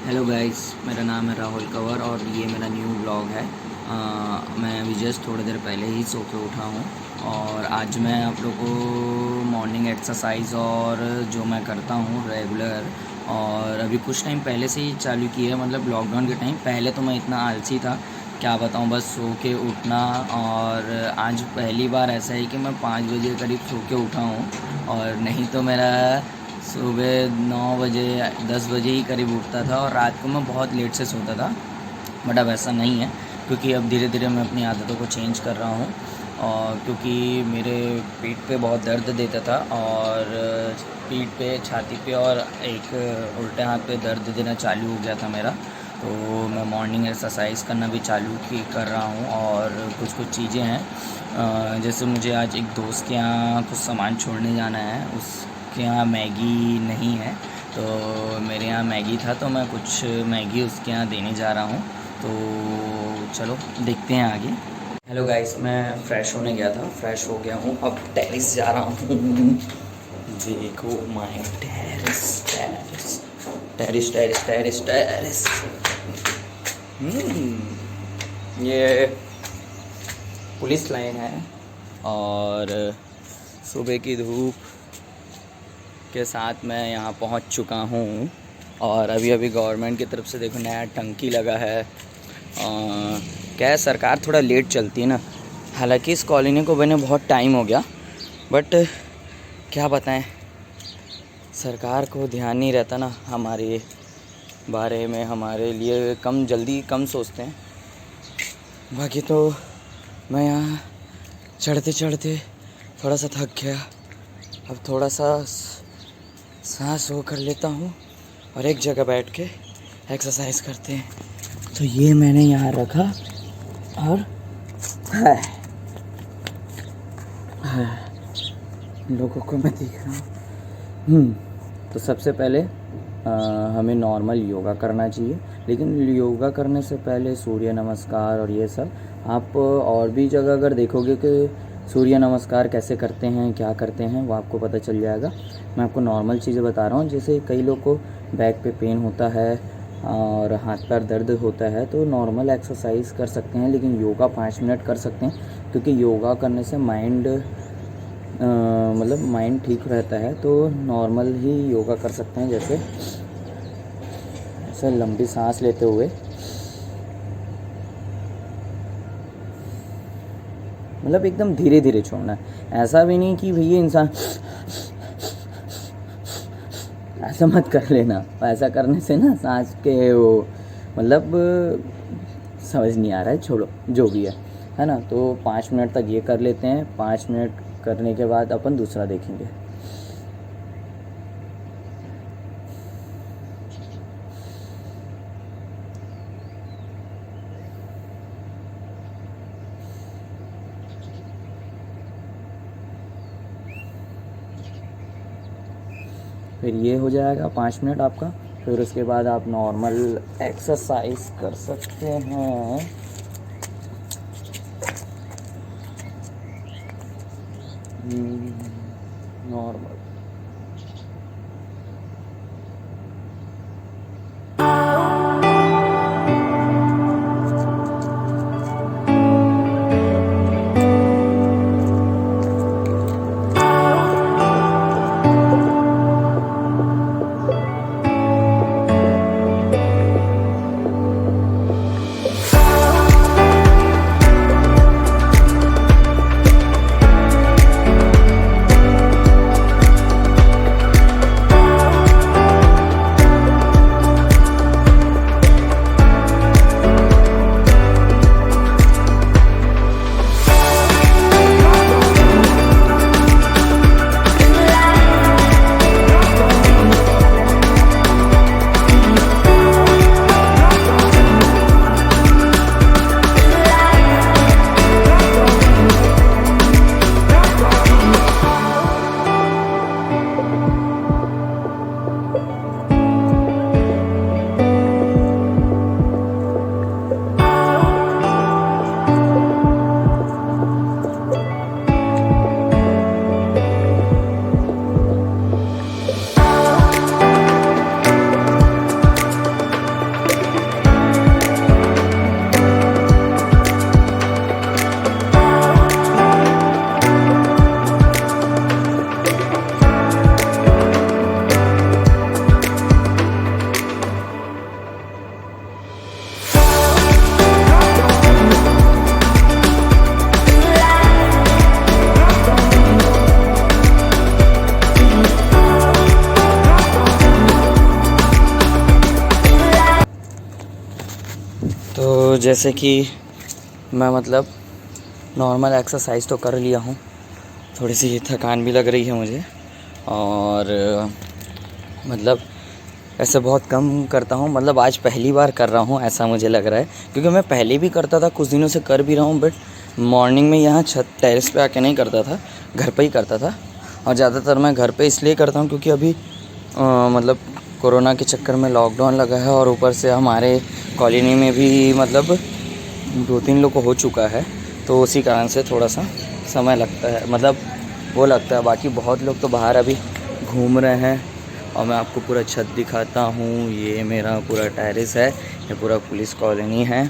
Hello guys, मेरा नाम है राहुल कंवर और ये मेरा न्यू ब्लॉग है। मैं अभी जस्ट थोड़ी देर पहले ही सो के उठा हूँ और आज मैं आप लोग को मॉर्निंग एक्सरसाइज और जो मैं करता हूँ रेगुलर और अभी कुछ टाइम पहले से ही चालू की है, मतलब लॉकडाउन के टाइम। पहले तो मैं इतना आलसी था, क्या बताऊँ, बस सो के उठना। और आज पहली बार ऐसा है कि मैं 5 बजे करीब सो के उठा हूँ, और नहीं तो मेरा सुबह 9 बजे 10 बजे ही करीब उठता था और रात को मैं बहुत लेट से सोता था। बट अब ऐसा नहीं है, क्योंकि अब धीरे धीरे मैं अपनी आदतों को चेंज कर रहा हूँ। और क्योंकि मेरे पेट पे बहुत दर्द देता था और पीठ पे, छाती पे और एक उल्टे हाथ पे दर्द देना चालू हो गया था मेरा। तो मैं मॉर्निंग एक्सरसाइज करना भी कर रहा हूँ। और कुछ कुछ चीज़ें हैं, जैसे मुझे आज एक दोस्त के यहाँ कुछ सामान छोड़ने जाना है। उसके यहाँ मैगी नहीं है, तो मेरे यहाँ मैगी था, तो मैं कुछ मैगी उसके यहाँ देने जा रहा हूँ। तो चलो देखते हैं आगे। हेलो गाइस, मैं फ़्रेश होने गया था, फ़्रेश हो गया हूँ, अब टेरेस जा रहा हूँ। देखो my terrace terrace terrace terrace terrace terrace. ये पुलिस लाइन है और सुबह की धूप के साथ मैं यहाँ पहुँच चुका हूँ। और अभी अभी गवर्नमेंट की तरफ से देखो नया टंकी लगा है। क्या है, सरकार थोड़ा लेट चलती है ना। हालांकि इस कॉलोनी को बने बहुत टाइम हो गया, बट क्या बताएं, सरकार को ध्यान नहीं रहता ना हमारे बारे में, हमारे लिए कम सोचते हैं। बाकी तो मैं यहाँ चढ़ते चढ़ते थोड़ा सा थक गया। अब थोड़ा सा सांस वो कर लेता हूँ और एक जगह बैठ के एक्सरसाइज करते हैं। तो ये मैंने यहाँ रखा और लोगों को मैं दिख रहा हूँ। तो सबसे पहले हमें नॉर्मल योगा करना चाहिए, लेकिन योगा करने से पहले सूर्य नमस्कार और ये सब आप और भी जगह अगर देखोगे कि सूर्य नमस्कार कैसे करते हैं, क्या करते हैं, वो आपको पता चल जाएगा। मैं आपको नॉर्मल चीज़ें बता रहा हूँ। जैसे कई लोग को बैक पे पेन होता है और हाथ पैर दर्द होता है, तो नॉर्मल एक्सरसाइज कर सकते हैं, लेकिन योगा 5 मिनट कर सकते हैं, क्योंकि योगा करने से माइंड माइंड ठीक रहता है। तो नॉर्मल ही योगा कर सकते हैं, जैसे ऐसे लंबी सांस लेते हुए, मतलब एकदम धीरे धीरे छोड़ना है। ऐसा भी नहीं कि भैया इंसान ऐसा मत कर लेना। ऐसा करने से ना सांस के वो समझ नहीं आ रहा है, छोड़ो जो भी है ना। तो 5 मिनट तक ये कर लेते हैं। 5 मिनट करने के बाद अपन दूसरा देखेंगे। फिर ये हो जाएगा 5 मिनट आपका। फिर उसके बाद आप नॉर्मल एक्सरसाइज कर सकते हैं। नॉर्मल जैसे कि मैं मतलब नॉर्मल एक्सरसाइज तो कर लिया हूँ, थोड़ी सी थकान भी लग रही है मुझे, और मतलब ऐसे बहुत कम करता हूँ, मतलब आज पहली बार कर रहा हूँ ऐसा मुझे लग रहा है, क्योंकि मैं पहले भी करता था, कुछ दिनों से कर भी रहा हूँ, बट मॉर्निंग में यहाँ छत टेरेस पे आके नहीं करता था, घर पे ही करता था। और ज़्यादातर मैं घर पे इसलिए करता हूँ क्योंकि अभी मतलब कोरोना के चक्कर में लॉकडाउन लगा है, और ऊपर से हमारे कॉलोनी में भी मतलब 2-3 लोग को हो चुका है, तो उसी कारण से थोड़ा सा समय लगता है, मतलब वो लगता है। बाकी बहुत लोग तो बाहर अभी घूम रहे हैं, और मैं आपको पूरा छत दिखाता हूँ। ये मेरा पूरा टेरेस है, ये पूरा पुलिस कॉलोनी है,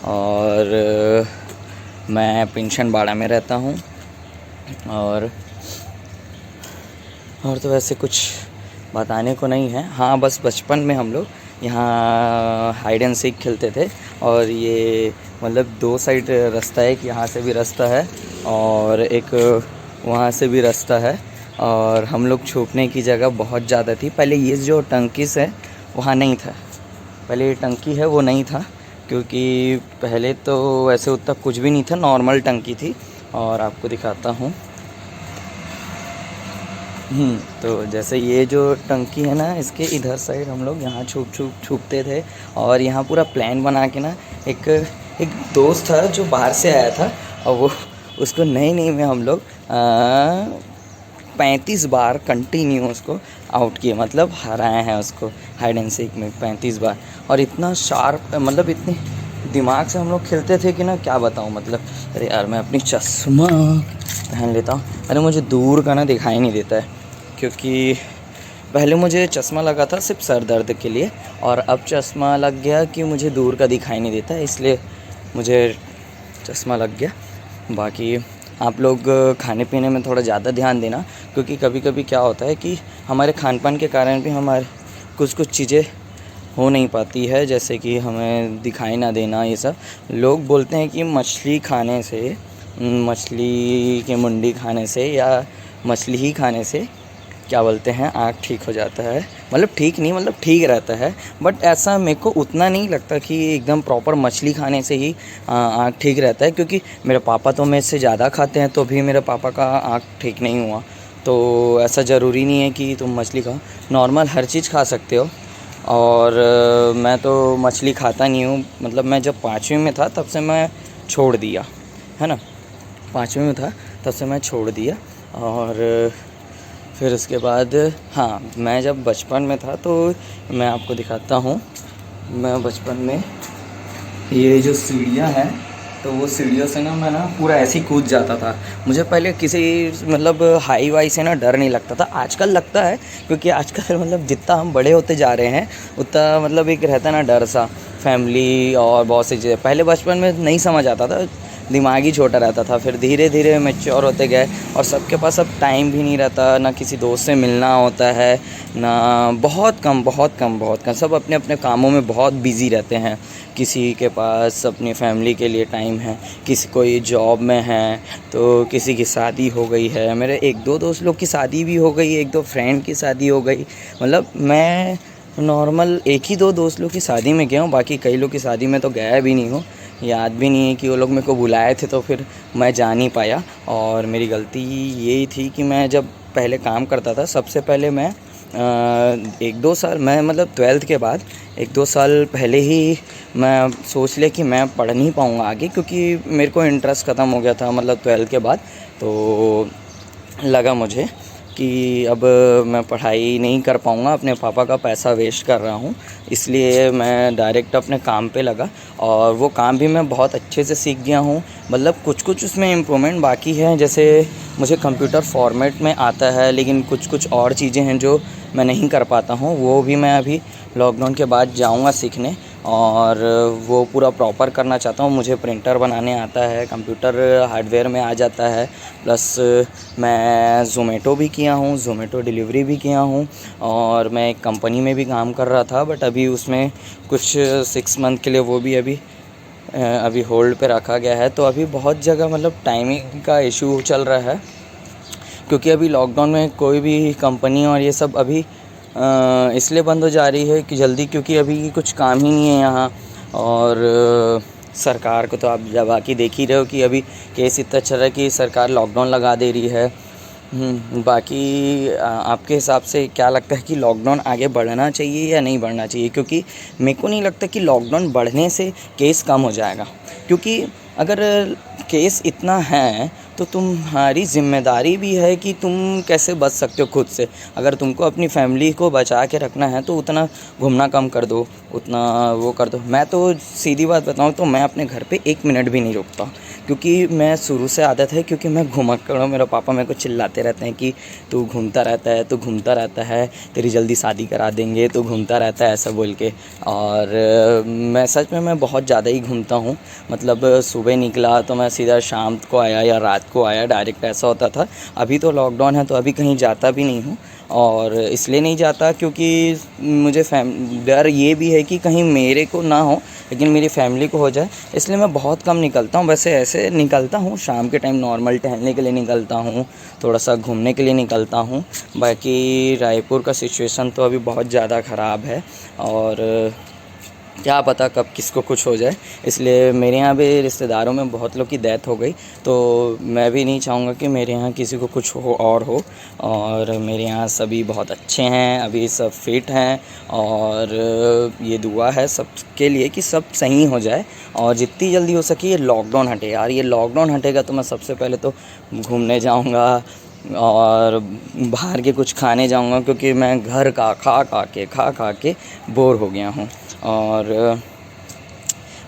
और मैं पेंशन बाड़ा में रहता हूँ। और तो वैसे कुछ बताने को नहीं है। हाँ, बस बचपन में हम लोग यहाँ हाइड एंड सीक खेलते थे, और ये मतलब 2 साइड रास्ता है, एक यहाँ से भी रास्ता है और एक वहाँ से भी रास्ता है, और हम लोग छुपने की जगह बहुत ज़्यादा थी। पहले ये जो टंकीस है वहाँ नहीं था, पहले ये टंकी है वो नहीं था, क्योंकि पहले तो ऐसे उतना कुछ भी नहीं था, नॉर्मल टंकी थी। और आपको दिखाता हूँ। तो जैसे ये जो टंकी है ना, इसके इधर साइड हम लोग यहाँ छुपते थे, और यहाँ पूरा प्लान बना के ना, एक दोस्त था जो बाहर से आया था, और वो उसको नई में हम लोग 35 बार कंटिन्यू उसको आउट किए, मतलब हराए हैं उसको हाइड एंड सीक में 35 बार। और इतना शार्प, मतलब इतने दिमाग से हम लोग खेलते थे कि ना क्या बताऊँ, मतलब अरे यार मैं अपनी चश्मा पहन लेता हूँ। अरे मुझे दूर का ना दिखाई नहीं देता है, क्योंकि पहले मुझे चश्मा लगा था सिर्फ सर दर्द के लिए, और अब चश्मा लग गया कि मुझे दूर का दिखाई नहीं देता है, इसलिए मुझे चश्मा लग गया। बाकी आप लोग खाने पीने में थोड़ा ज़्यादा ध्यान देना, क्योंकि कभी कभी क्या होता है कि हमारे खान पान के कारण भी हमारे कुछ चीज़ें हो नहीं पाती है, जैसे कि हमें दिखाई ना देना। ये सब लोग बोलते हैं कि मछली खाने से, मछली के मुंडी खाने से, या मछली ही खाने से क्या बोलते हैं, आँख ठीक हो जाता है। मतलब ठीक नहीं, मतलब ठीक रहता है, बट ऐसा मेरे को उतना नहीं लगता कि एकदम प्रॉपर मछली खाने से ही आँख ठीक रहता है, क्योंकि मेरे पापा तो मेरे से ज़्यादा खाते हैं, तो भी मेरे पापा का आँख ठीक नहीं हुआ। तो ऐसा ज़रूरी नहीं है कि तुम मछली खाओ, नॉर्मल हर चीज़ खा सकते हो। और मैं तो मछली खाता नहीं हूँ, मतलब मैं जब 5वीं में था तब से मैं छोड़ दिया है ना, 5वीं में था तब से मैं छोड़ दिया। और फिर उसके बाद हाँ, मैं जब बचपन में था तो मैं आपको दिखाता हूँ। मैं बचपन में ये जो सीढ़ियाँ हैं, तो वो सीढ़ियों से ना मैं ना पूरा ऐसे ही कूद जाता था। मुझे पहले किसी मतलब हाई वाई से ना डर नहीं लगता था, आजकल लगता है, क्योंकि आजकल मतलब जितना हम बड़े होते जा रहे हैं उतना मतलब एक रहता है ना डर सा, फैमिली और बहुत सी चीज़ें। पहले बचपन में नहीं समझ आता था, दिमाग ही छोटा रहता था, फिर धीरे धीरे मैच्योर होते गए, और सबके पास अब टाइम भी नहीं रहता, ना किसी दोस्त से मिलना होता है, ना बहुत कम, सब अपने अपने कामों में बहुत बिज़ी रहते हैं। किसी के पास अपनी फैमिली के लिए टाइम है, किसी कोई जॉब में है, तो किसी की शादी हो गई है। मेरे 1-2 दोस्त लोग की शादी भी हो गई, 1-2 फ्रेंड की शादी हो गई। मतलब मैं नॉर्मल 1 ही 2 दोस्त लोग की शादी में गया हूँ, बाकी कई लोग की शादी में तो गया भी नहीं हूँ, याद भी नहीं है कि वो लोग मेरे को बुलाए थे, तो फिर मैं जा नहीं पाया। और मेरी गलती यही थी कि मैं जब पहले काम करता था, सबसे पहले मैं 1-2 साल, मैं मतलब 12th के बाद 1-2 साल पहले ही मैं सोच लिया कि मैं पढ़ नहीं पाऊँगा आगे, क्योंकि मेरे को इंटरेस्ट ख़त्म हो गया था, मतलब 12th के बाद। तो लगा मुझे कि अब मैं पढ़ाई नहीं कर पाऊँगा, अपने पापा का पैसा वेस्ट कर रहा हूँ, इसलिए मैं डायरेक्ट अपने काम पे लगा। और वो काम भी मैं बहुत अच्छे से सीख गया हूँ, मतलब कुछ उसमें इम्प्रूवमेंट बाकी है। जैसे मुझे कंप्यूटर फॉर्मेट में आता है, लेकिन कुछ और चीज़ें हैं जो मैं नहीं कर पाता हूँ, वो भी मैं अभी लॉकडाउन के बाद जाऊँगा सीखने, और वो पूरा प्रॉपर करना चाहता हूँ। मुझे प्रिंटर बनाने आता है, कंप्यूटर हार्डवेयर में आ जाता है, प्लस मैं ज़ोमैटो भी किया हूँ, ज़ोमैटो डिलीवरी भी किया हूँ, और मैं एक कंपनी में भी काम कर रहा था, बट अभी उसमें कुछ 6 मंथ के लिए वो भी अभी होल्ड पे रखा गया है। तो अभी बहुत जगह मतलब टाइमिंग का इशू चल रहा है, क्योंकि अभी लॉकडाउन में कोई भी कंपनी और ये सब अभी इसलिए बंद हो जा रही है कि जल्दी, क्योंकि अभी कुछ काम ही नहीं है यहाँ। और सरकार को तो आप जब बाकी देख ही रहे हो कि अभी केस इतना चल रहा है कि सरकार लॉकडाउन लगा दे रही है। बाकी आपके हिसाब से क्या लगता है कि लॉकडाउन आगे बढ़ना चाहिए या नहीं बढ़ना चाहिए? क्योंकि मेरे को नहीं लगता कि लॉकडाउन बढ़ने से केस कम हो जाएगा, क्योंकि अगर केस इतना है तो तुम्हारी ज़िम्मेदारी भी है कि तुम कैसे बच सकते हो खुद से। अगर तुमको अपनी फैमिली को बचा के रखना है तो उतना घूमना कम कर दो, उतना वो कर दो। मैं तो सीधी बात बताऊँ तो मैं अपने घर पे 1 मिनट भी नहीं रुकता, क्योंकि मैं शुरू से आदत है, क्योंकि मैं घुमक्कड़ हूँ। मेरे पापा मेरे को चिल्लाते रहते हैं कि तू घूमता रहता है, तेरी जल्दी शादी करा देंगे, तू घूमता रहता है, ऐसा बोल के। और मैं सच में मैं बहुत ज़्यादा ही घूमता हूँ। मतलब सुबह निकला तो मैं सीधा शाम को आया या रात को आया, डायरेक्ट ऐसा होता था। अभी तो लॉकडाउन है तो अभी कहीं जाता भी नहीं हूँ, और इसलिए नहीं जाता क्योंकि मुझे डर ये भी है कि कहीं मेरे को ना हो लेकिन मेरी फैमिली को हो जाए, इसलिए मैं बहुत कम निकलता हूँ। वैसे ऐसे निकलता हूँ शाम के टाइम, नॉर्मल टहलने के लिए निकलता हूँ, थोड़ा सा घूमने के लिए निकलता हूँ। बाकी रायपुर का सिचुएशन तो अभी बहुत ज़्यादा ख़राब है, और क्या पता कब किसको कुछ हो जाए। इसलिए मेरे यहाँ भी रिश्तेदारों में बहुत लोग की डेथ हो गई, तो मैं भी नहीं चाहूँगा कि मेरे यहाँ किसी को कुछ हो। और मेरे यहाँ सभी बहुत अच्छे हैं, अभी सब फिट हैं, और ये दुआ है सबके लिए कि सब सही हो जाए और जितनी जल्दी हो सके ये लॉकडाउन हटे। यार ये लॉकडाउन हटेगा तो मैं सबसे पहले तो घूमने जाऊँगा और बाहर के कुछ खाने जाऊँगा, क्योंकि मैं घर का खा के बोर हो गया हूँ। और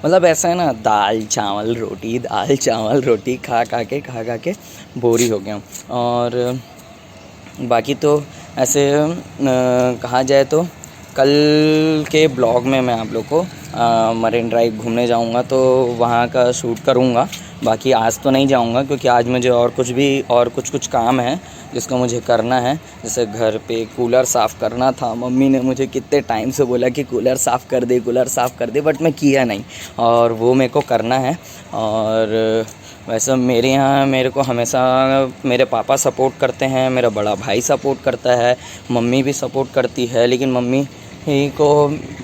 मतलब ऐसा है ना, दाल चावल रोटी खा के बोर ही हो गया हूँ। और बाकी तो ऐसे कहा जाए तो कल के ब्लॉग में मैं आप लोग को मरीन ड्राइव घूमने जाऊंगा तो वहाँ का शूट करूंगा। बाकी आज तो नहीं जाऊंगा क्योंकि आज मुझे और कुछ काम है जिसको मुझे करना है। जैसे घर पे कूलर साफ़ करना था, मम्मी ने मुझे कितने टाइम से बोला कि कूलर साफ़ कर दे, बट मैं किया नहीं, और वो मेरे को करना है। और वैसे मेरे यहाँ मेरे को हमेशा मेरे पापा सपोर्ट करते हैं, मेरा बड़ा भाई सपोर्ट करता है, मम्मी भी सपोर्ट करती है। लेकिन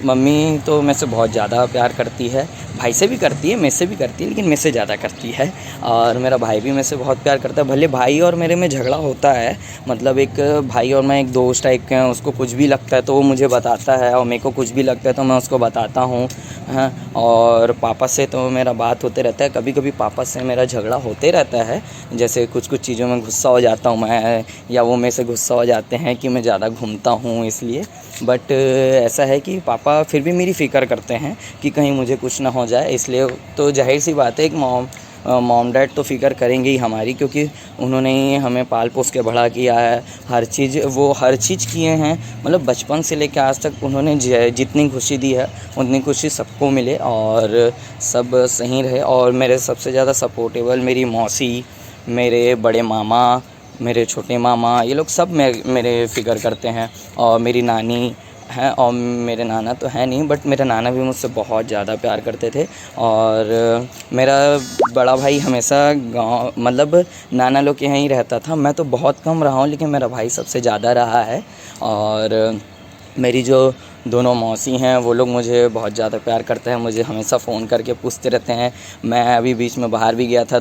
मम्मी तो मेरे से बहुत ज़्यादा प्यार करती है, भाई से भी करती है, मेरे से भी करती है, लेकिन मेरे से ज़्यादा करती है। और मेरा भाई भी मेरे से बहुत प्यार करता है। भले भाई और मेरे में झगड़ा होता है, मतलब एक भाई और मैं एक दोस्त टाइप के हैं। उसको कुछ भी लगता है तो वो मुझे बताता है, और मेरे को कुछ भी लगता है तो मैं उसको बताता हूँ। हाँ, और पापा से तो मेरा बात होते रहता है, कभी कभी पापा से मेरा झगड़ा होते रहता है। जैसे कुछ चीज़ों में गुस्सा हो जाता हूँ मैं, या वो मेरे से गुस्सा हो जाते हैं कि मैं ज़्यादा घूमता हूँ इसलिए। बट ऐसा है कि पापा फिर भी मेरी फ़िक्र करते हैं कि कहीं मुझे कुछ ना हो जाए, इसलिए तो जाहिर सी बात है एक मॉम डैड तो फ़िक्र करेंगे ही हमारी, क्योंकि उन्होंने ही हमें पाल पोस के बड़ा किया है। हर चीज़ किए हैं, मतलब बचपन से लेकर आज तक उन्होंने जितनी खुशी दी है उतनी खुशी सबको मिले और सब सही रहे। और मेरे सबसे ज़्यादा सपोर्टेबल मेरी मौसी, मेरे बड़े मामा, मेरे छोटे मामा, ये लोग सब मेरे फ़िक्र करते हैं। और मेरी नानी हैं, और मेरे नाना तो है नहीं, बट मेरे नाना भी मुझसे बहुत ज़्यादा प्यार करते थे। और मेरा बड़ा भाई हमेशा गाँव, मतलब नाना लोग के यहाँ ही रहता था। मैं तो बहुत कम रहा हूँ, लेकिन मेरा भाई सबसे ज़्यादा रहा है। और मेरी जो दोनों मौसी हैं वो लोग मुझे बहुत ज़्यादा प्यार करते हैं, मुझे हमेशा फ़ोन करके पूछते रहते हैं। मैं अभी बीच में बाहर भी गया था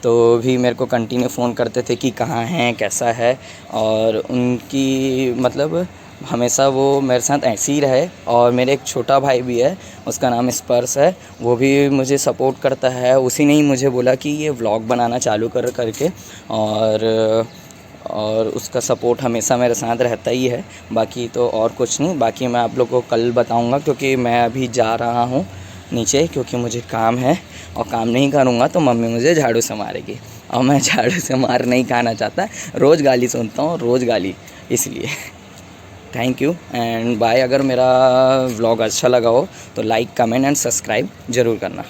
तो भी मेरे को कंटिन्यू फ़ोन करते थे कि कहाँ हैं, कैसा है। और उनकी मतलब हमेशा वो मेरे साथ ऐसे ही रहे। और मेरे एक छोटा भाई भी है, उसका नाम स्पर्श है, वो भी मुझे सपोर्ट करता है। उसी ने ही मुझे बोला कि ये व्लॉग बनाना चालू करके, और उसका सपोर्ट हमेशा मेरे साथ रहता ही है। बाकी तो और कुछ नहीं, बाकी मैं आप लोग को कल बताऊंगा, क्योंकि मैं अभी जा रहा हूँ नीचे, क्योंकि मुझे काम है, और काम नहीं करूँगा तो मम्मी मुझे झाड़ू से मारेगी, और मैं झाड़ू से मार नहीं खाना चाहता। रोज़ गाली सुनता हूँ, रोज़ गाली, इसलिए थैंक यू एंड बाय। अगर मेरा व्लॉग अच्छा लगा हो तो लाइक, कमेंट एंड सब्सक्राइब ज़रूर करना।